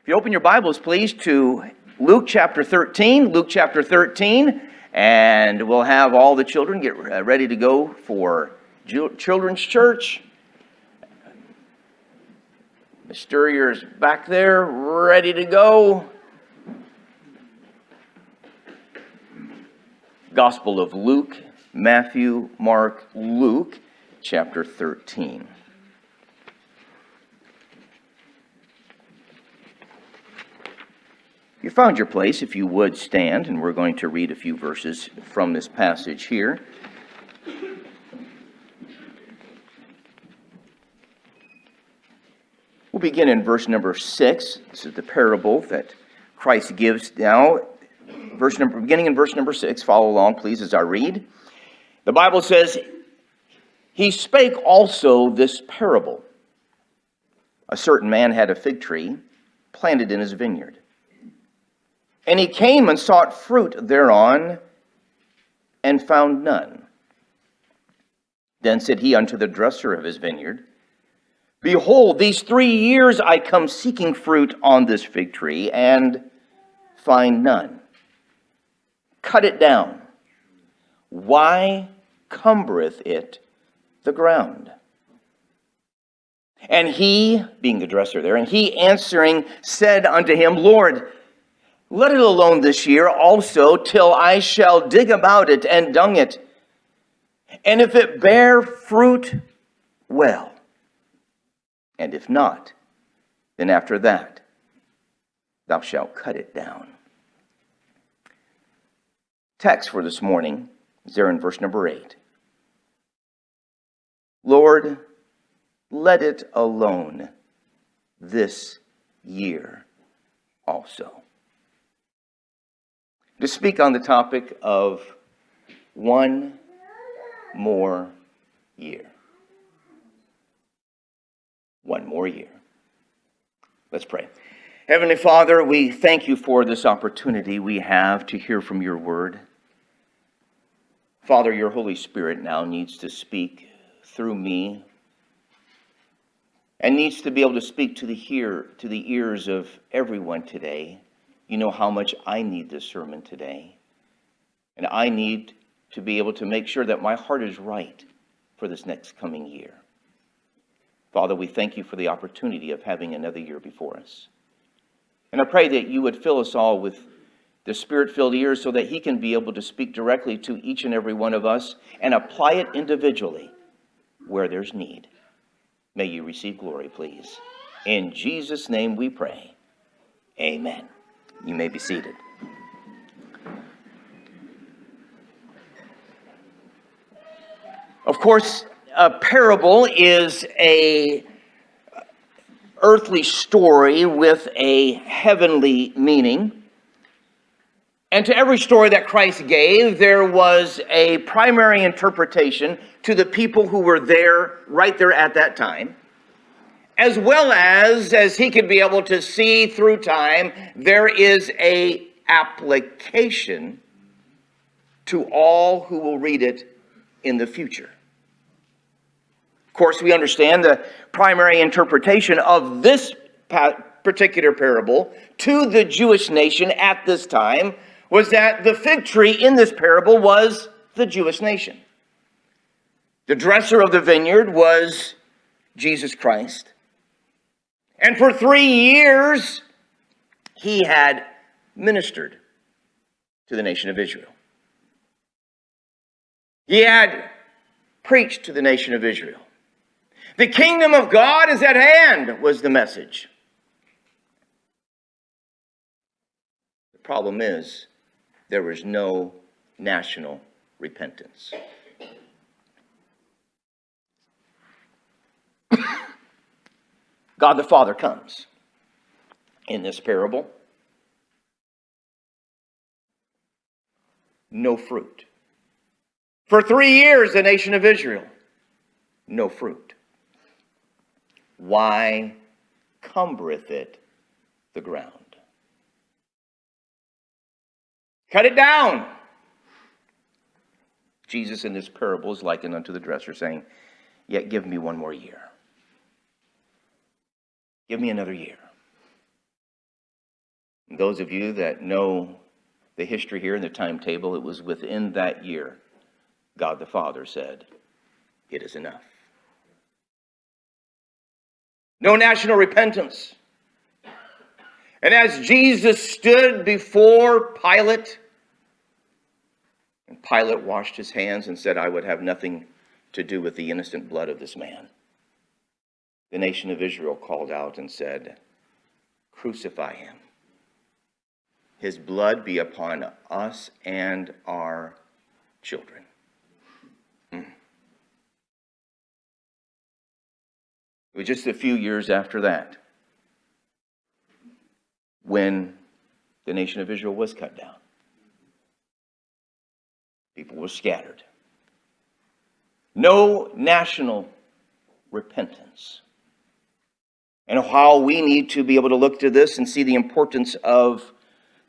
If you open your Bibles, please, to Luke chapter 13. Luke chapter 13. And we'll have all the children get ready to go for children's church. The Sturrier's back there, ready to go. Gospel of Luke, Matthew, Mark, Luke, chapter 13. You found your place, if you would stand, and we're going to read a few verses from this passage here. We'll begin in verse number 6. This is the parable that Christ gives now. Beginning in verse number 6. Follow along, please, as I read. The Bible says, "He spake also this parable. A certain man had a fig tree planted in his vineyard. And he came and sought fruit thereon, and found none. Then said he unto the dresser of his vineyard, Behold, these 3 years I come seeking fruit on this fig tree, and find none. Cut it down. Why cumbereth it the ground? And he," being the dresser there, "and he answering said unto him, Lord, let it alone this year also, till I shall dig about it and dung it. And if it bear fruit, well. And if not, then after that thou shalt cut it down." Text for this morning is there in verse number 8. "Lord, let it alone this year also." To speak on the topic of one more year. One more year. Let's pray. Heavenly Father, we thank you for this opportunity we have to hear from your word. Father, your Holy Spirit now needs to speak through me and needs to be able to speak to the ears of everyone today. You know how much I need this sermon today. And I need to be able to make sure that my heart is right for this next coming year. Father, we thank you for the opportunity of having another year before us. And I pray that you would fill us all with the Spirit-filled ears so that he can be able to speak directly to each and every one of us and apply it individually where there's need. May you receive glory, please. In Jesus' name we pray. Amen. You may be seated. Of course, a parable is an earthly story with a heavenly meaning. And to every story that Christ gave, there was a primary interpretation to the people who were there, right there at that time. As well as he could be able to see through time, there is an application to all who will read it in the future. Of course, we understand the primary interpretation of this particular parable to the Jewish nation at this time was that the fig tree in this parable was the Jewish nation. The dresser of the vineyard was Jesus Christ. And for 3 years, he had ministered to the nation of Israel. He had preached to the nation of Israel. The kingdom of God is at hand, was the message. The problem is, there was no national repentance. God the Father comes in this parable. No fruit. For 3 years, the nation of Israel, no fruit. Why cumbereth it the ground? Cut it down. Jesus in this parable is likened unto the dresser, saying, Yet give me one more year. Give me another year. Those of you that know the history here and the timetable, it was within that year God the Father said, "It is enough." No national repentance. And as Jesus stood before Pilate, and Pilate washed his hands and said, "I would have nothing to do with the innocent blood of this man," the nation of Israel called out and said, "Crucify him. His blood be upon us and our children." It was just a few years after that when the nation of Israel was cut down. People were scattered. No national repentance. And how we need to be able to look to this and see the importance of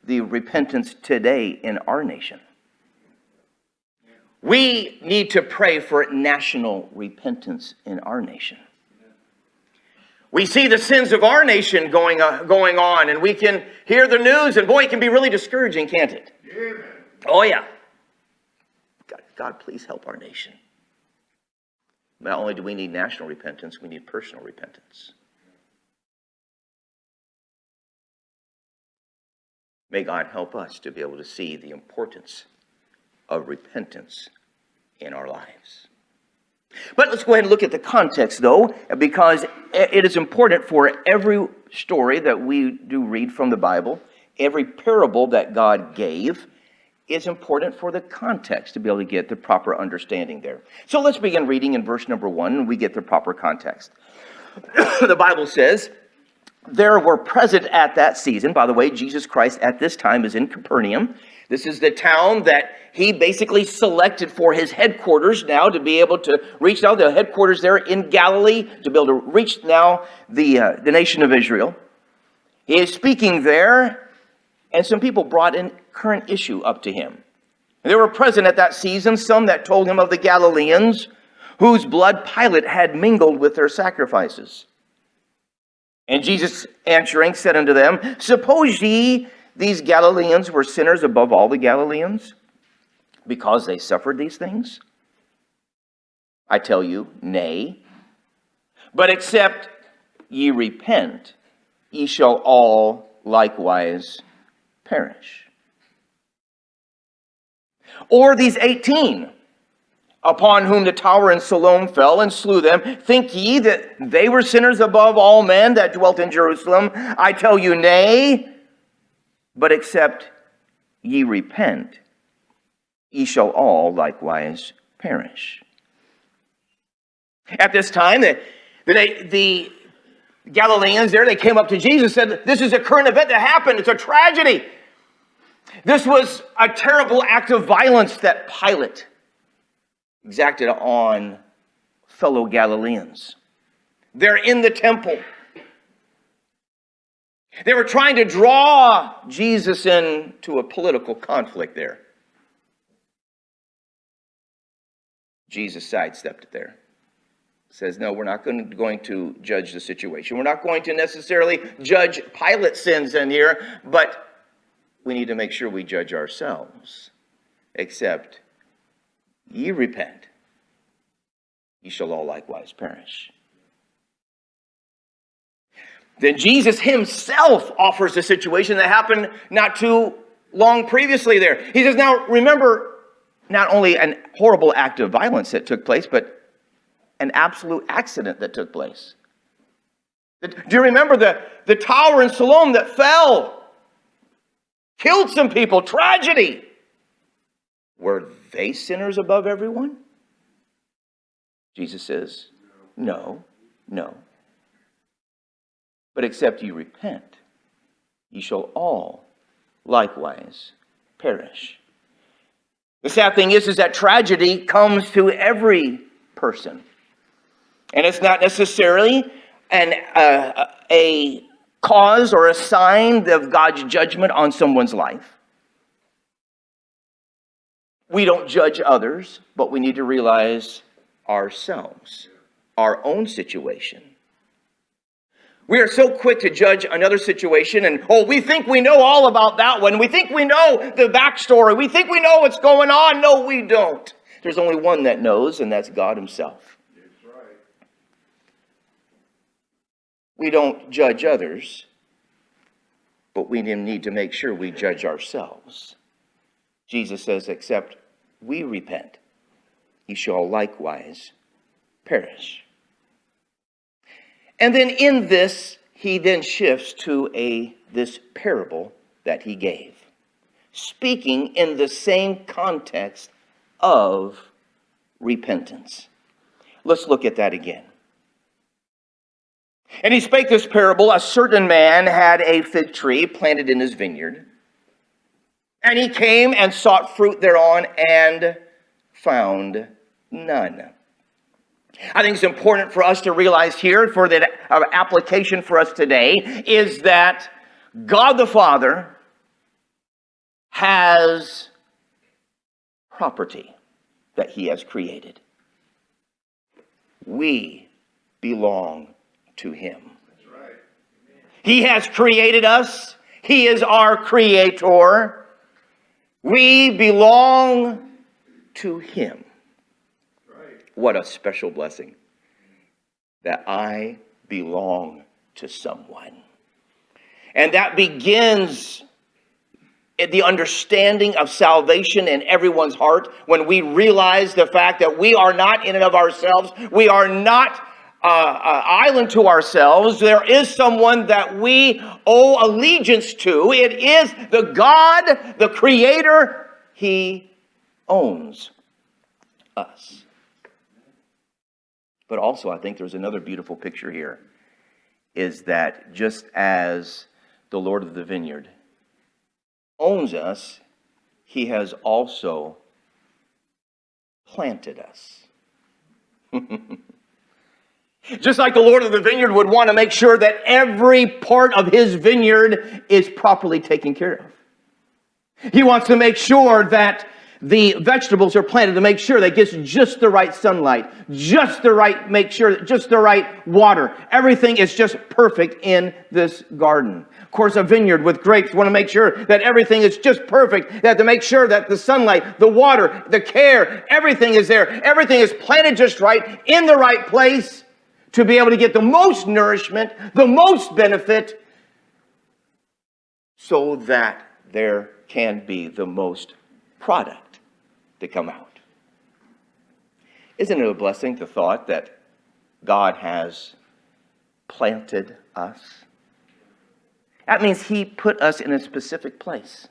the repentance today in our nation. We need to pray for national repentance in our nation. We see the sins of our nation going on, and we can hear the news, and boy, it can be really discouraging, can't it? Amen. Oh, yeah. God, please help our nation. Not only do we need national repentance, we need personal repentance. May God help us to be able to see the importance of repentance in our lives. But let's go ahead and look at the context, though, because it is important for every story that we do read from the Bible, every parable that God gave, is important for the context to be able to get the proper understanding there. So let's begin reading in verse number 1, and we get the proper context. The Bible says, "There were present at that season," by the way, Jesus Christ at this time is in Capernaum. This is the town that he basically selected for his headquarters now to be able to reach out, the headquarters there in Galilee, to be able to reach now the nation of Israel. He is speaking there, and some people brought in current issue up to him. There were present at that season some that told him of the Galileans, whose blood Pilate had mingled with their sacrifices. And Jesus answering said unto them, "Suppose ye these Galileans were sinners above all the Galileans, because they suffered these things? I tell you, nay. But except ye repent, ye shall all likewise perish. Or these 18, upon whom the tower in Siloam fell and slew them, think ye that they were sinners above all men that dwelt in Jerusalem? I tell you, nay. But except ye repent, ye shall all likewise perish." At this time, the Galileans there, they came up to Jesus and said, "This is a current event that happened. It's a tragedy. This was a terrible act of violence that Pilate exacted on fellow Galileans. They're in the temple. They were trying to draw Jesus into a political conflict there. Jesus sidestepped it there. Says, no, we're not going to judge the situation. We're not going to necessarily judge Pilate's sins in here, but we need to make sure we judge ourselves. Except ye repent, ye shall all likewise perish. Then Jesus himself offers a situation that happened not too long previously there. He says, now remember, not only an horrible act of violence that took place, but an absolute accident that took place. Do you remember the tower in Siloam that fell? Killed some people, tragedy. Were they sinners above everyone? Jesus says, no. But except ye repent, ye shall all likewise perish. The sad thing is that tragedy comes to every person. And it's not necessarily a cause or a sign of God's judgment on someone's life. We don't judge others, but we need to realize ourselves, our own situation. We are so quick to judge another situation and, oh, we think we know all about that one. We think we know the backstory. We think we know what's going on. No, we don't. There's only one that knows, and that's God himself. That's right. We don't judge others, but we need to make sure we judge ourselves. Jesus says, except we repent, ye shall likewise perish. And then in this, he then shifts to this parable that he gave, speaking in the same context of repentance. Let's look at that again. And he spake this parable: a certain man had a fig tree planted in his vineyard, and he came and sought fruit thereon, and found none. I think it's important for us to realize here, for the application for us today, is that God the Father has property that he has created. We belong to him. That's right. He has created us. He is our creator. We belong to him. What a special blessing that I belong to someone. And that begins the understanding of salvation in everyone's heart when we realize the fact that we are not in and of ourselves. We are not island to ourselves. There is someone that we owe allegiance to. It is the God, the Creator. He owns us. But also, I think there's another beautiful picture here, is that just as the Lord of the vineyard owns us, he has also planted us. Just like the Lord of the vineyard would want to make sure that every part of his vineyard is properly taken care of. He wants to make sure that the vegetables are planted to make sure they get just the right sunlight, just the right water. Everything is just perfect in this garden. Of course, a vineyard with grapes, want to make sure that everything is just perfect. They have to make sure that the sunlight, the water, the care, everything is there. Everything is planted just right, in the right place, to be able to get the most nourishment, the most benefit, so that there can be the most product to come out. Isn't it a blessing, the thought that God has planted us? That means he put us in a specific place.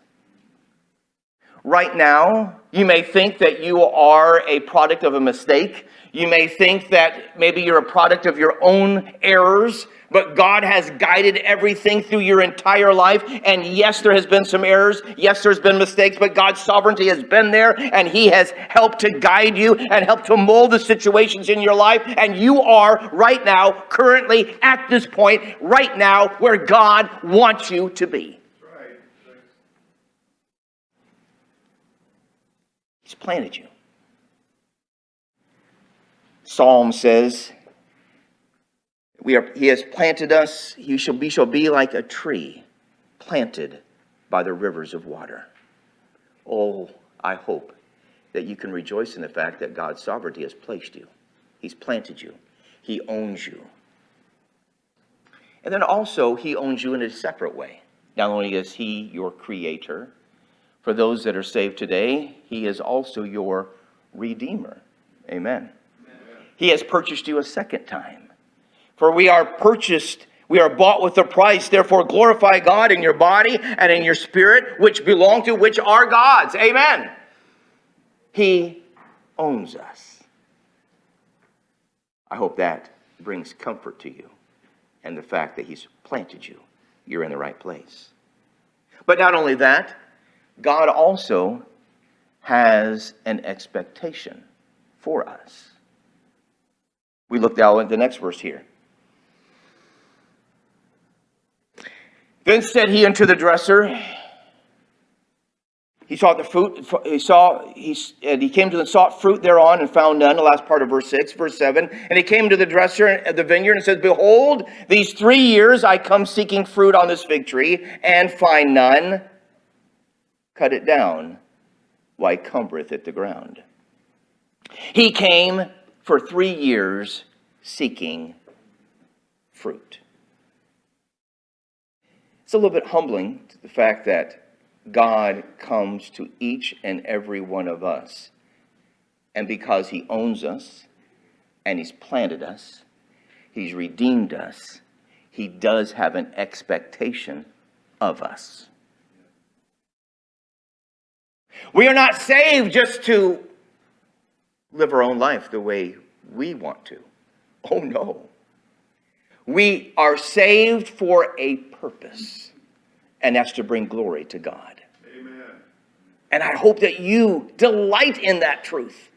Right now, you may think that you are a product of a mistake. You may think that maybe you're a product of your own errors, but God has guided everything through your entire life. And yes, there has been some errors. Yes, there's been mistakes, but God's sovereignty has been there, and he has helped to guide you and helped to mold the situations in your life. And you are right now, currently at this point, right now, where God wants you to be. Right. He's planted you. Psalm says, he has planted us. We shall be like a tree planted by the rivers of water. Oh, I hope that you can rejoice in the fact that God's sovereignty has placed you. He's planted you. He owns you. And then also, he owns you in a separate way. Not only is he your creator, for those that are saved today, he is also your redeemer. Amen. He has purchased you a second time. For we are purchased, we are bought with a price. Therefore, glorify God in your body and in your spirit, which belong to, which are God's. Amen. He owns us. I hope that brings comfort to you, and the fact that he's planted you. You're in the right place. But not only that, God also has an expectation for us. We look now at the next verse here. Then said he unto the dresser, He sought the fruit. He came to the sought fruit thereon and found none. The last part of verse 6, verse 7. And he came to the dresser at the vineyard and says, behold, these 3 years I come seeking fruit on this fig tree and find none. Cut it down. Why cumbereth it the ground? He came for 3 years seeking fruit. It's a little bit humbling, the fact that God comes to each and every one of us. And because he owns us, and he's planted us, he's redeemed us, he does have an expectation of us. We are not saved just to live our own life the way we want to. Oh no. We are saved for a purpose, and that's to bring glory to God. Amen. And I hope that you delight in that truth,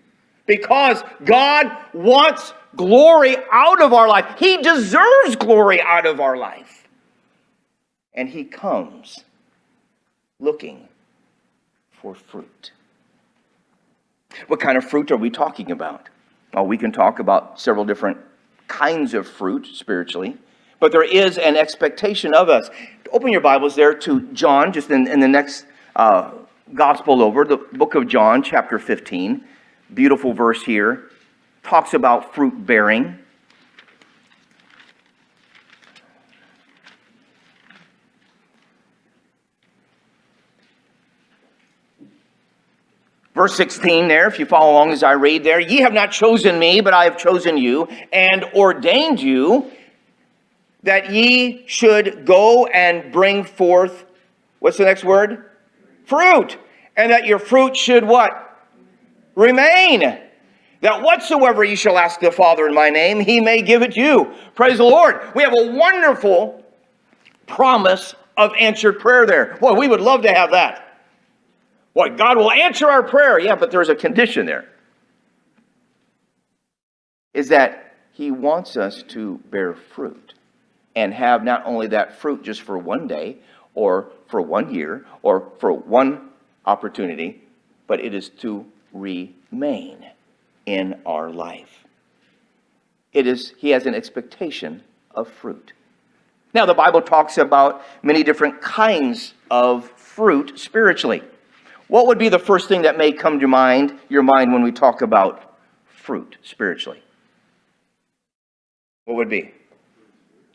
because God wants glory out of our life. He deserves glory out of our life. And he comes looking for fruit. What kind of fruit are we talking about? Well, we can talk about several different kinds of fruit spiritually, but there is an expectation of us. Open your Bibles there to John, just in the next gospel over, the book of John, chapter 15. Beautiful verse here. Talks about fruit bearing. Verse 16 there, if you follow along as I read there. Ye have not chosen me, but I have chosen you, and ordained you, that ye should go and bring forth, what's the next word? Fruit. And that your fruit should what? Remain. That whatsoever ye shall ask the Father in my name, he may give it you. Praise the Lord. We have a wonderful promise of answered prayer there. Boy, we would love to have that. Boy, God will answer our prayer. Yeah, but there's a condition there. Is that he wants us to bear fruit. And have not only that fruit just for one day, or for 1 year, or for one opportunity, but it is to remain in our life. He has an expectation of fruit. Now, the Bible talks about many different kinds of fruit spiritually. What would be the first thing that may come to your mind when we talk about fruit spiritually? What would be?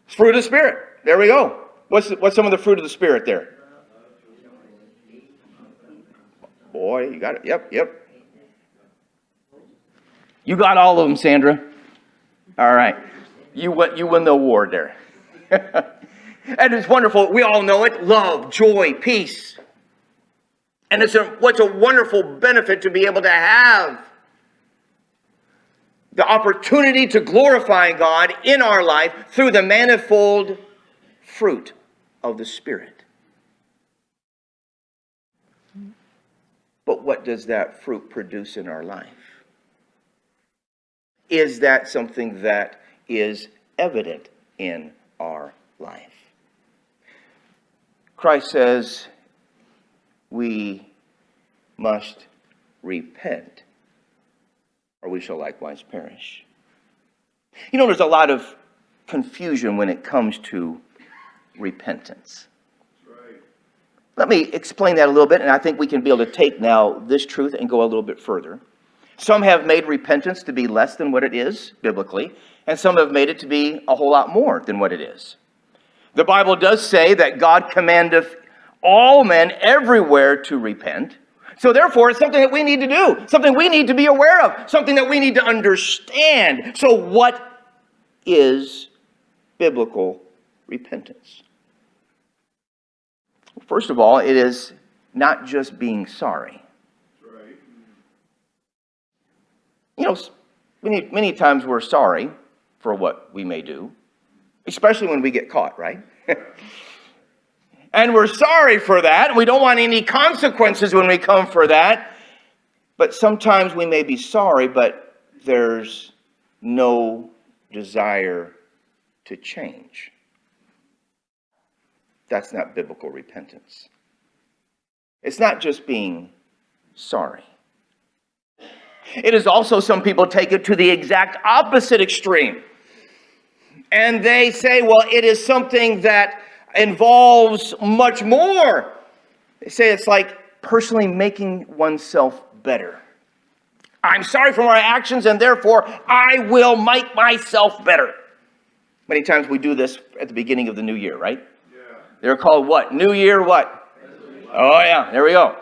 Fruit of the Spirit. There we go. What's some of the fruit of the Spirit there? Boy, you got it. Yep. You got all of them, Sandra. All right. You win the award there. And it's wonderful. We all know it. Love, joy, peace. And what's a wonderful benefit to be able to have the opportunity to glorify God in our life through the manifold fruit of the Spirit. But what does that fruit produce in our life? Is that something that is evident in our life? Christ says we must repent, or we shall likewise perish. You know, there's a lot of confusion when it comes to repentance. Right. Let me explain that a little bit, and I think we can be able to take now this truth and go a little bit further. Some have made repentance to be less than what it is, biblically, and some have made it to be a whole lot more than what it is. The Bible does say that God commandeth all men everywhere to repent. So therefore, it's something that we need to do, something we need to be aware of, something that we need to understand. So what is biblical repentance? First of all, it is not just being sorry. Right. You know, many times we're sorry for what we may do, especially when we get caught, right? And we're sorry for that. We don't want any consequences when we come for that. But sometimes we may be sorry, but there's no desire to change. That's not biblical repentance. It's not just being sorry. It is also, some people take it to the exact opposite extreme. And they say, well, it is something that involves much more. They say it's like personally making oneself better. I'm sorry for my actions, and therefore I will make myself better. Many times we do this at the beginning of the new year, right? Yeah. They're called what? New Year what? Oh yeah, there we go.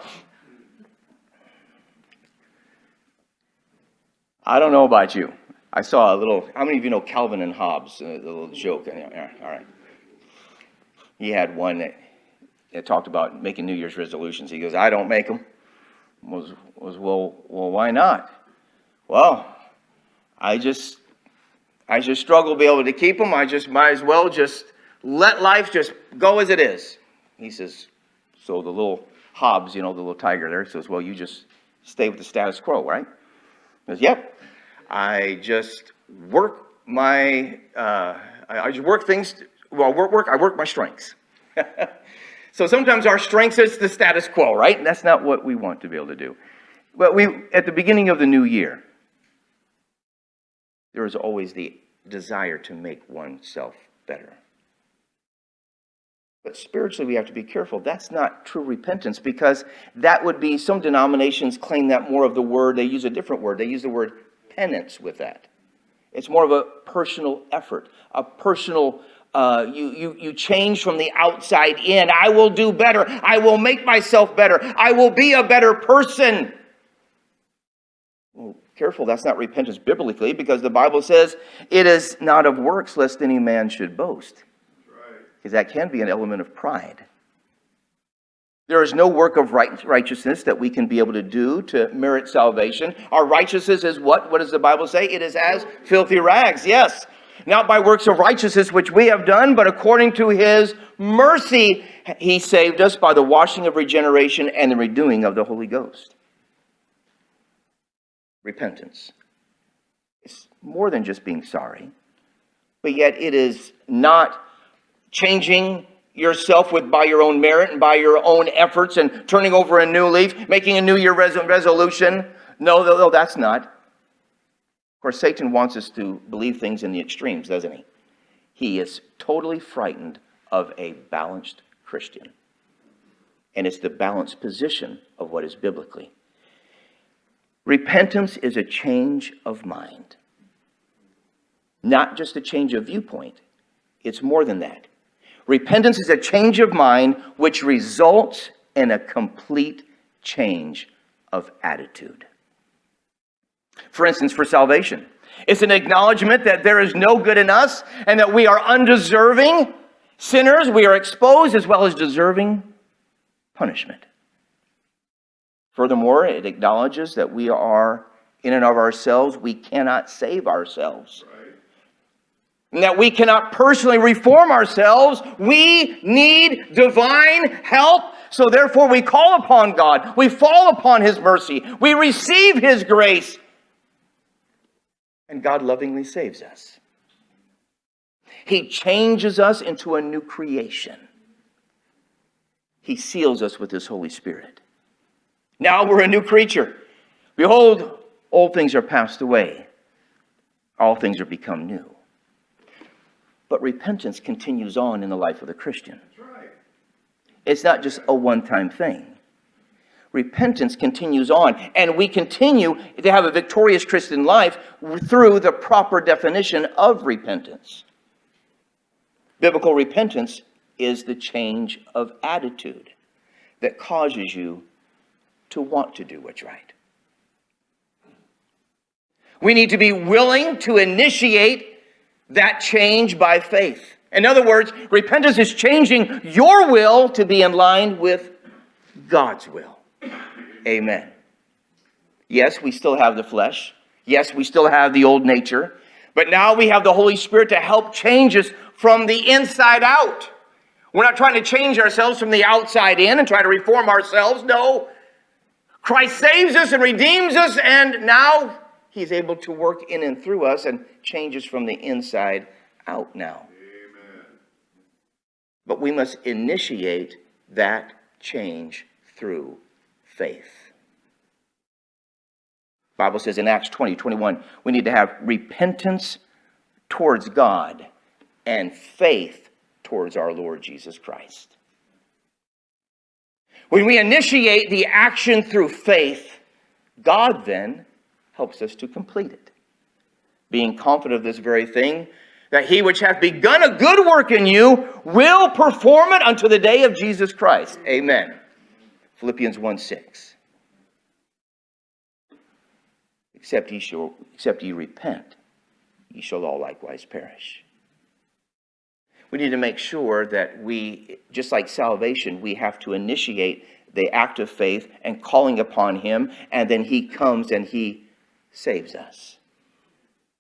I don't know about you. I saw a little, how many of you know Calvin and Hobbes? A little joke. Yeah, all right. He had one that talked about making New Year's resolutions. He goes, I don't make them. Well, why not? Well, I just struggle to be able to keep them. I just might as well just let life just go as it is. He says, so the little Hobbes, the little tiger there, says, well, you just stay with the status quo, right? He goes, yep. I just work my, I just work things, I work my strengths. So sometimes our strengths is the status quo, right? And that's not what we want to be able to do. But at the beginning of the new year, there is always the desire to make oneself better. But spiritually, we have to be careful. That's not true repentance, because that would be, some denominations claim that more of the word, they use a different word. They use the word penance with that. It's more of a personal effort, a personal, you change from the outside in. I will do better. I will make myself better. I will be a better person. Well, careful, that's not repentance biblically, because the Bible says it is not of works lest any man should boast. Because that can be an element of pride. There is no work of righteousness that we can be able to do to merit salvation. Our righteousness is what? What does the Bible say? It is as filthy rags, yes. Not by works of righteousness which we have done, but according to his mercy, he saved us by the washing of regeneration and the renewing of the Holy Ghost. Repentance. It's more than just being sorry, but yet it is not changing yourself by your own merit and by your own efforts and turning over a new leaf, making a New Year resolution. No, that's not. Of course, Satan wants us to believe things in the extremes, doesn't he? He is totally frightened of a balanced Christian. And it's the balanced position of what is biblically. Repentance is a change of mind. Not just a change of viewpoint. It's more than that. Repentance is a change of mind which results in a complete change of attitude. For instance, for salvation, it's an acknowledgement that there is no good in us and that we are undeserving sinners. We are exposed as well as deserving punishment. Furthermore, it acknowledges that we are, in and of ourselves, we cannot save ourselves. And that we cannot personally reform ourselves. We need divine help. So therefore we call upon God. We fall upon his mercy. We receive his grace. And God lovingly saves us. He changes us into a new creation. He seals us with his Holy Spirit. Now we're a new creature. Behold, old things are passed away. All things are become new. But repentance continues on in the life of the Christian. It's not just a one-time thing. Repentance continues on, and we continue to have a victorious Christian life through the proper definition of repentance. Biblical repentance is the change of attitude that causes you to want to do what's right. We need to be willing to initiate that change by faith. In other words, repentance is changing your will to be in line with God's will. Amen. Yes, we still have the flesh. Yes, we still have the old nature. But now we have the Holy Spirit to help change us from the inside out. We're not trying to change ourselves from the outside in and try to reform ourselves. No. Christ saves us and redeems us, and now he's able to work in and through us and change us from the inside out now. Amen. But we must initiate that change through faith. The Bible says in Acts 20:21, we need to have repentance towards God and faith towards our Lord Jesus Christ. When we initiate the action through faith, God then helps us to complete it, being confident of this very thing, that he which hath begun a good work in you will perform it unto the day of Jesus Christ. Amen. Philippians 1:6. Except ye repent, ye shall all likewise perish. We need to make sure that we, just like salvation, we have to initiate the act of faith and calling upon him, and then he comes and he saves us.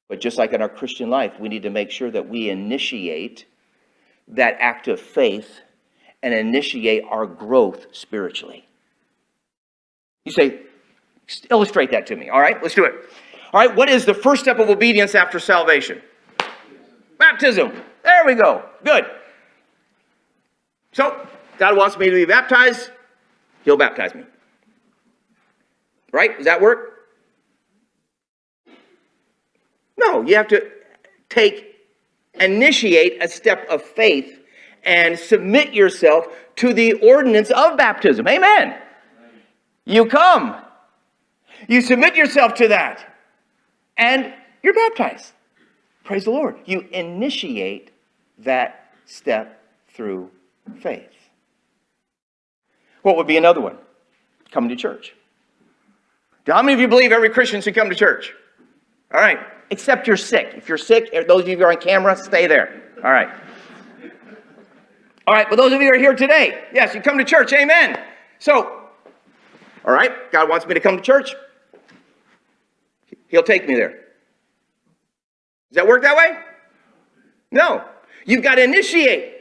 But just like in our Christian life, we need to make sure that we initiate that act of faith and initiate our growth spiritually. You say, illustrate that to me. All right, let's do it. All right, what is the first step of obedience after salvation? Baptism. There we go. Good. So, God wants me to be baptized. He'll baptize me. Right? Does that work? No, you have to initiate a step of faith and submit yourself to the ordinance of baptism. Amen. You come. You submit yourself to that. And you're baptized. Praise the Lord. You initiate that step through faith. What would be another one? Coming to church. How many of you believe every Christian should come to church? All right. Except you're sick. If you're sick, those of you who are on camera, stay there. All right. All right, but those of you who are here today, yes, you come to church. Amen. So, all right, God wants me to come to church. He'll take me there. Does that work that way? No. You've got to initiate.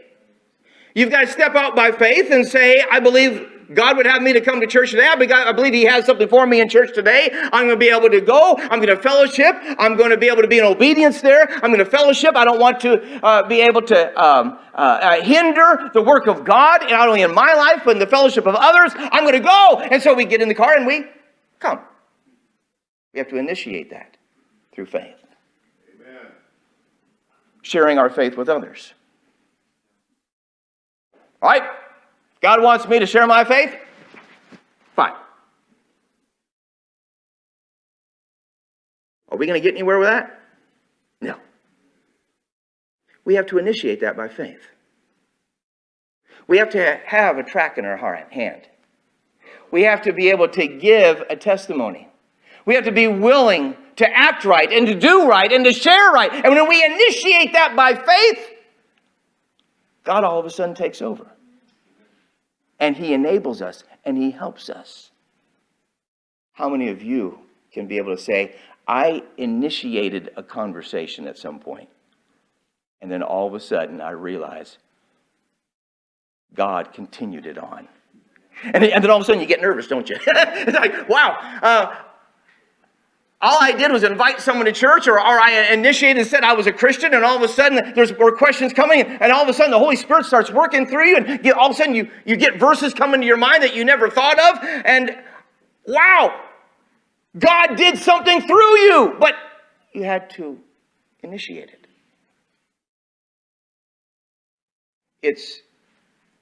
You've got to step out by faith and say, I believe God would have me to come to church today. I believe he has something for me in church today. I'm going to be able to go. I'm going to fellowship. I'm going to be able to be in obedience there. I'm going to fellowship. I don't want to be able to hinder the work of God, not only in my life, but in the fellowship of others. I'm going to go. And so we get in the car and we come. We have to initiate that through faith. Amen. Sharing our faith with others. All right. God wants me to share my faith? Fine. Are we going to get anywhere with that? No. We have to initiate that by faith. We have to have a track in our hand. We have to be able to give a testimony. We have to be willing to act right and to do right and to share right. And when we initiate that by faith, God all of a sudden takes over. And he enables us and he helps us. How many of you can be able to say, I initiated a conversation at some point, and then all of a sudden I realize God continued it on. And then all of a sudden you get nervous, don't you? It's like, wow, all I did was invite someone to church, or I initiated and said I was a Christian, and all of a sudden there were questions coming, and all of a sudden the Holy Spirit starts working through you, and all of a sudden you get verses coming to your mind that you never thought of, and wow, God did something through you, but you had to initiate it. It's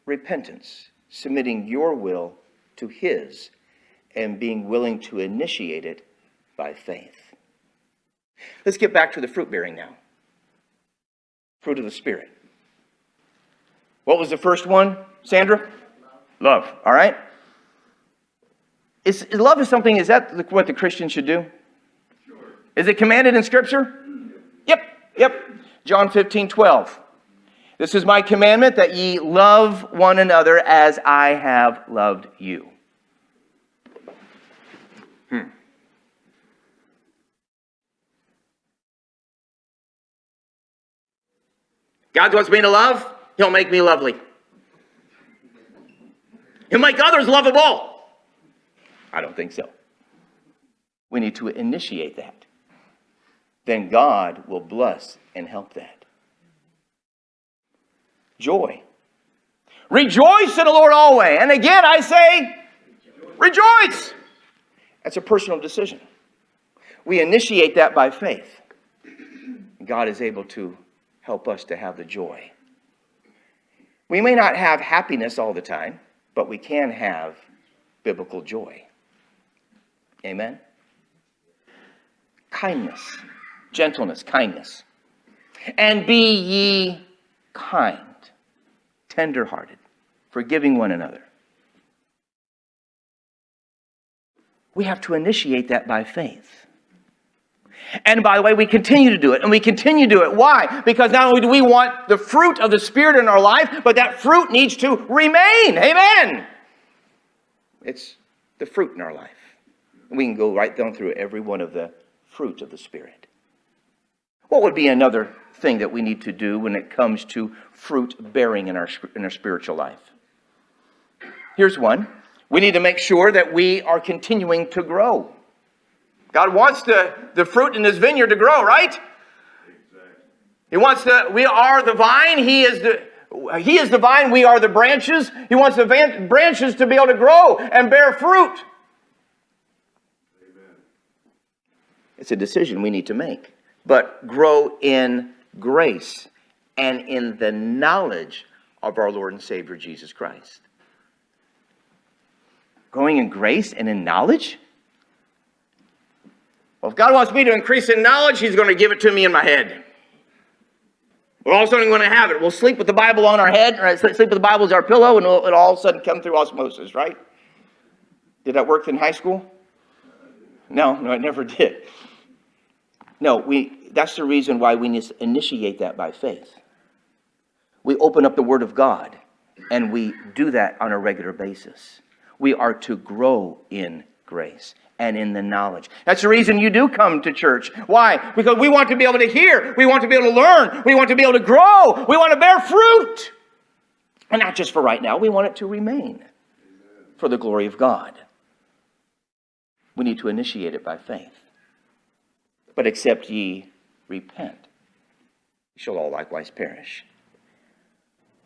repentance, submitting your will to his, and being willing to initiate it by faith. Let's get back to the fruit bearing now. Fruit of the Spirit. What was the first one, Sandra? Love. All right. Love is something, is that what the Christian should do? Sure. Is it commanded in Scripture? Yep. John 15:12. This is my commandment, that ye love one another as I have loved you. God wants me to love, he'll make me lovely. He'll make others lovable. I don't think so. We need to initiate that. Then God will bless and help that. Joy. Rejoice in the Lord always. And again I say, rejoice. That's a personal decision. We initiate that by faith. God is able to help us to have the joy. We may not have happiness all the time, but we can have biblical joy. Amen? Kindness, gentleness, kindness. And be ye kind, tender-hearted, forgiving one another. We have to initiate that by faith. And by the way, we continue to do it, and we continue to do it. Why? Because not only do we want the fruit of the Spirit in our life, but that fruit needs to remain. Amen. It's the fruit in our life. We can go right down through every one of the fruit of the Spirit. What would be another thing that we need to do when it comes to fruit bearing in our spiritual life? Here's one. We need to make sure that we are continuing to grow. God wants the fruit in his vineyard to grow, right? Exactly. He wants we are the vine. He is the vine. We are the branches. He wants the branches to be able to grow and bear fruit. Amen. It's a decision we need to make. But grow in grace and in the knowledge of our Lord and Savior Jesus Christ. Growing in grace and in knowledge? Well, if God wants me to increase in knowledge, he's going to give it to me in my head. We're all of a sudden going to have it. We'll sleep with the Bible on our head, right? Sleep with the Bible as our pillow, and it'll all of a sudden come through osmosis, right? Did that work in high school? No, it never did. No, that's the reason why we need to initiate that by faith. We open up the Word of God, and we do that on a regular basis. We are to grow in grace and in the knowledge. That's the reason you do come to church. Why? Because we want to be able to hear. We want to be able to learn. We want to be able to grow. We want to bear fruit. And not just for right now. We want it to remain for the glory of God. We need to initiate it by faith. But except ye repent, ye shall all likewise perish.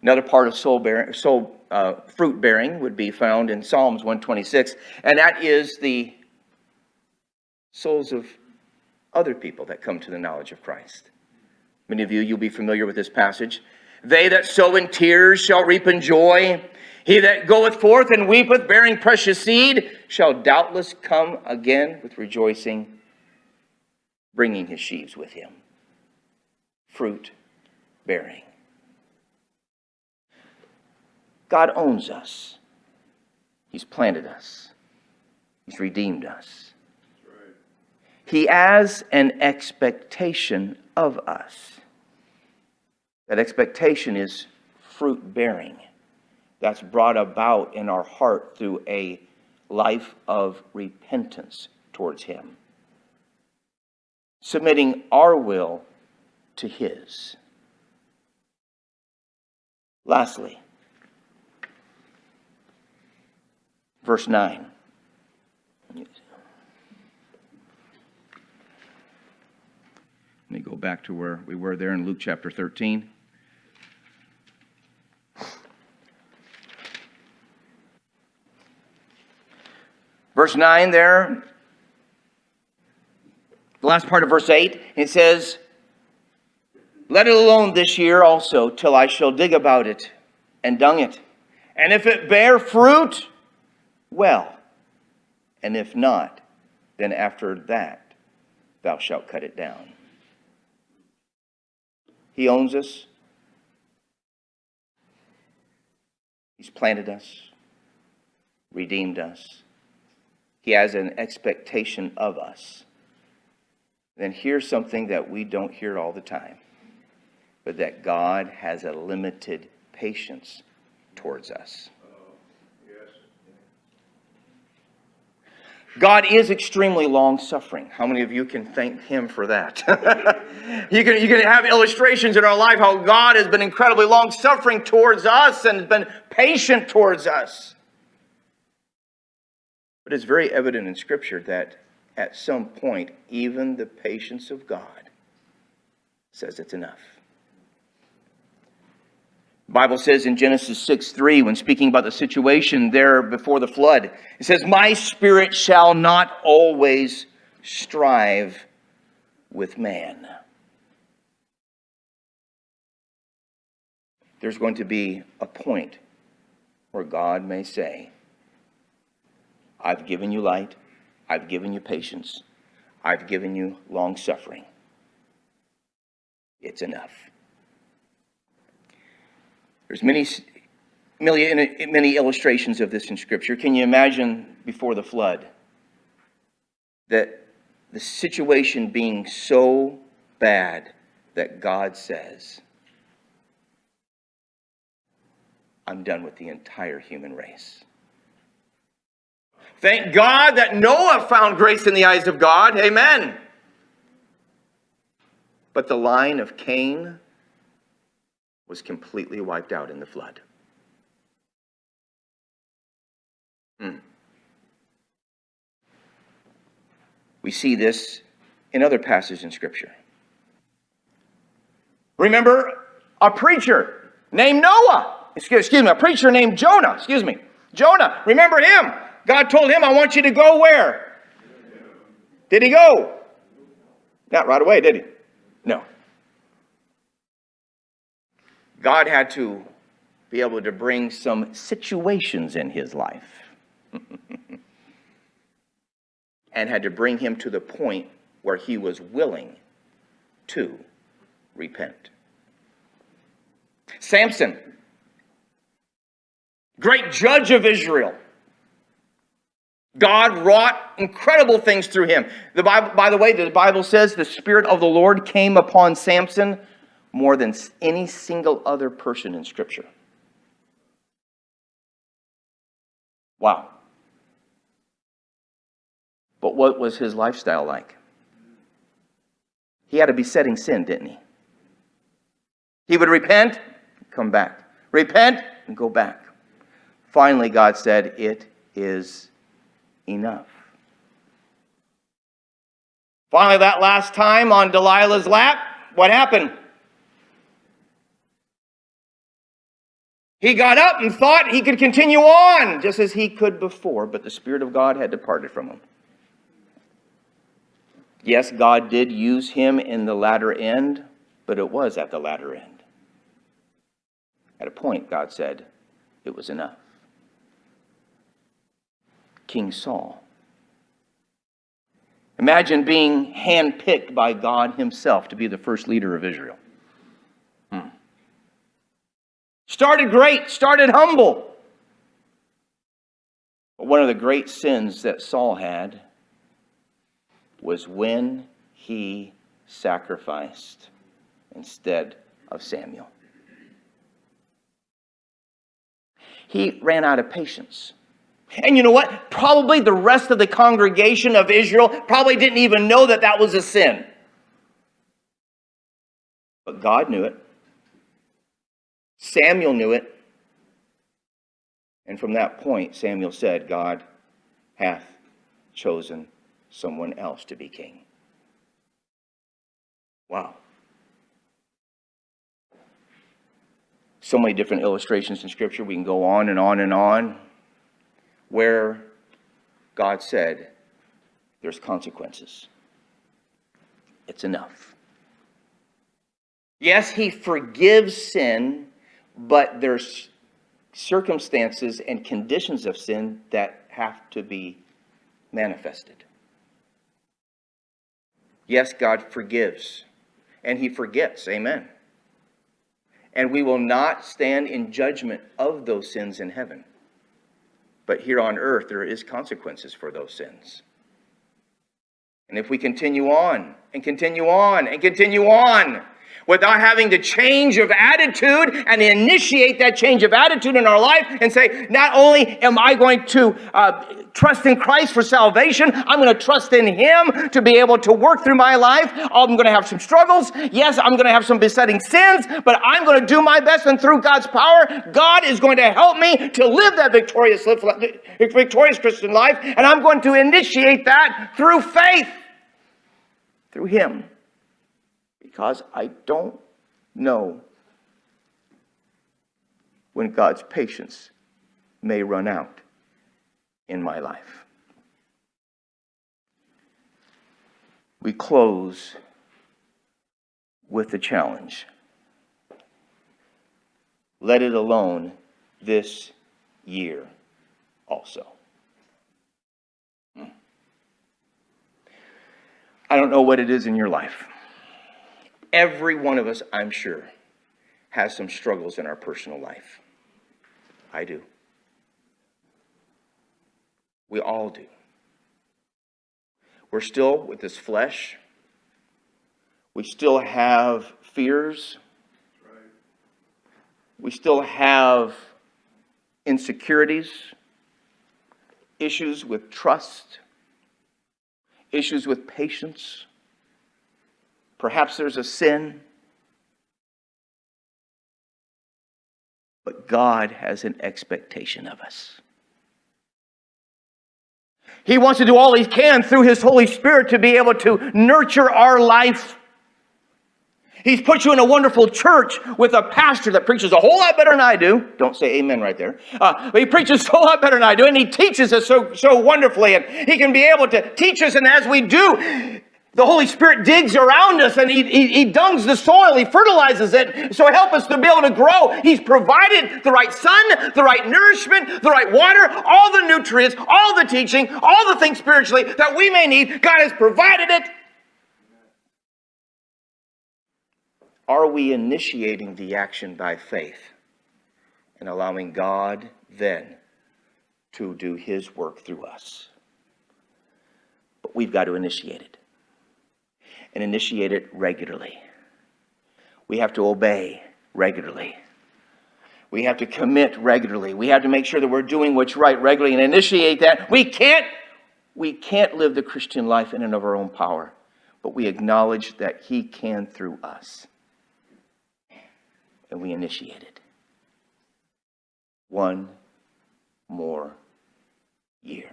Another part of fruit bearing would be found in Psalms 126, and that is the souls of other people that come to the knowledge of Christ. Many of you'll be familiar with this passage. They that sow in tears shall reap in joy. He that goeth forth and weepeth, bearing precious seed, shall doubtless come again with rejoicing, bringing his sheaves with him. Fruit bearing. God owns us. He's planted us. He's redeemed us. Right. He has an expectation of us. That expectation is fruit bearing. That's brought about in our heart through a life of repentance towards him. Submitting our will to his. Lastly, verse 9. Let me go back to where we were there in Luke chapter 13. Verse 9 there, the last part of verse 8, it says, let it alone this year also, till I shall dig about it and dung it. And if it bear fruit, well, and if not, then after that thou shalt cut it down. He owns us. He's planted us, redeemed us. He has an expectation of us. Then here's something that we don't hear all the time, but that God has a limited patience towards us. God is extremely long-suffering. How many of you can thank him for that? You can have illustrations in our life how God has been incredibly long-suffering towards us and has been patient towards us. But it's very evident in Scripture that at some point, even the patience of God says it's enough. The Bible says in Genesis 6:3, when speaking about the situation there before the flood, it says, "My spirit shall not always strive with man." There's going to be a point where God may say, "I've given you light, I've given you patience, I've given you long suffering. It's enough." There's many illustrations of this in Scripture. Can you imagine before the flood that the situation being so bad that God says, "I'm done with the entire human race"? Thank God that Noah found grace in the eyes of God. Amen. But the line of Cain was completely wiped out in the flood. We see this in other passages in Scripture. Remember a preacher named Noah. Excuse me, a preacher named Jonah. Jonah, remember him? God told him, "I want you to go where?" Did he go? Not right away, did he? No. God had to be able to bring some situations in his life and had to bring him to the point where he was willing to repent. Samson, great judge of Israel. God wrought incredible things through him. By the way, the Bible says the Spirit of the Lord came upon Samson more than any single other person in Scripture. Wow. But what was his lifestyle like? He had to be setting sin, didn't he? He would repent, come back. Repent, and go back. Finally, God said, "It is enough." Finally, that last time on Delilah's lap, what happened? He got up and thought he could continue on just as he could before, but the Spirit of God had departed from him. Yes, God did use him in the latter end, but it was at the latter end. At a point, God said, it was enough. King Saul. Imagine being handpicked by God himself to be the first leader of Israel. Started great, started humble. But one of the great sins that Saul had was when he sacrificed instead of Samuel. He ran out of patience. And you know what? Probably the rest of the congregation of Israel probably didn't even know that that was a sin. But God knew it. Samuel knew it. And from that point, Samuel said, God hath chosen someone else to be king. Wow. So many different illustrations in Scripture. We can go on and on and on. Where God said, there's consequences. It's enough. Yes, he forgives sin, but there's circumstances and conditions of sin that have to be manifested. Yes, God forgives, and he forgets. Amen. And we will not stand in judgment of those sins in heaven. But here on earth, there is consequences for those sins. And if we continue on, and continue on, and continue on, without having the change of attitude and initiate that change of attitude in our life and say, not only am I going to trust in Christ for salvation, I'm going to trust in him to be able to work through my life. I'm going to have some struggles. Yes, I'm going to have some besetting sins, but I'm going to do my best, and through God's power, God is going to help me to live that victorious Christian life, and I'm going to initiate that through faith, through him. Because I don't know when God's patience may run out in my life. We close with the challenge. Let it alone this year also. I don't know what it is in your life. Every one of us, I'm sure, has some struggles in our personal life. I do. We all do. We're still with this flesh. We still have fears. We still have insecurities, issues with trust, issues with patience. Perhaps there's a sin. But God has an expectation of us. He wants to do all He can through His Holy Spirit to be able to nurture our life. He's put you in a wonderful church with a pastor that preaches a whole lot better than I do. Don't say amen right there. But he preaches a whole lot better than I do, and he teaches us so wonderfully. And he can be able to teach us, and as we do, the Holy Spirit digs around us, and he dungs the soil. He fertilizes it, so help us to be able to grow. He's provided the right sun, the right nourishment, the right water, all the nutrients, all the teaching, all the things spiritually that we may need. God has provided it. Are we initiating the action by faith and allowing God then to do His work through us? But we've got to initiate it. And initiate it regularly. We have to obey regularly. We have to commit regularly. We have to make sure that we're doing what's right regularly and initiate that. We can't live the Christian life in and of our own power, but we acknowledge that He can through us. And we initiate it. One more year.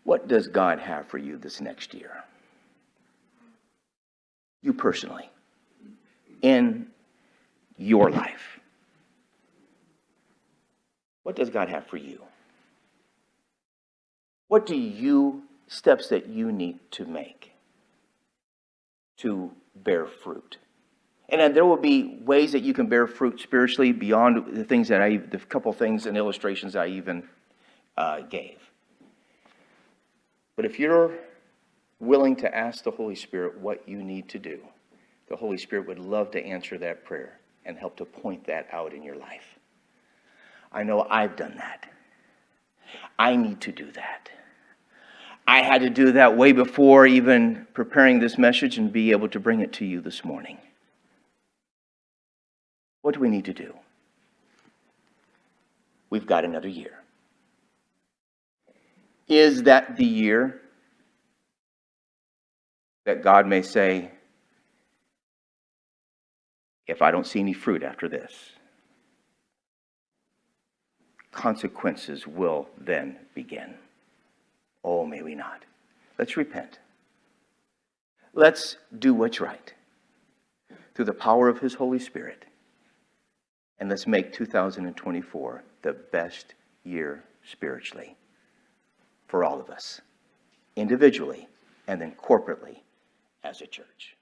What does God have for you this next year? You personally. In your life. What does God have for you? What steps that you need to make to bear fruit? And then there will be ways that you can bear fruit spiritually beyond the things that the couple things and illustrations I even gave. But if you're willing to ask the Holy Spirit what you need to do, the Holy Spirit would love to answer that prayer and help to point that out in your life. I know I've done that. I need to do that. I had to do that way before even preparing this message and be able to bring it to you this morning. What do we need to do? We've got another year. Is that the year that God may say, if I don't see any fruit after this, consequences will then begin? Oh, may we not. Let's repent. Let's do what's right through the power of His Holy Spirit. And let's make 2024 the best year spiritually for all of us, individually and then corporately as a church.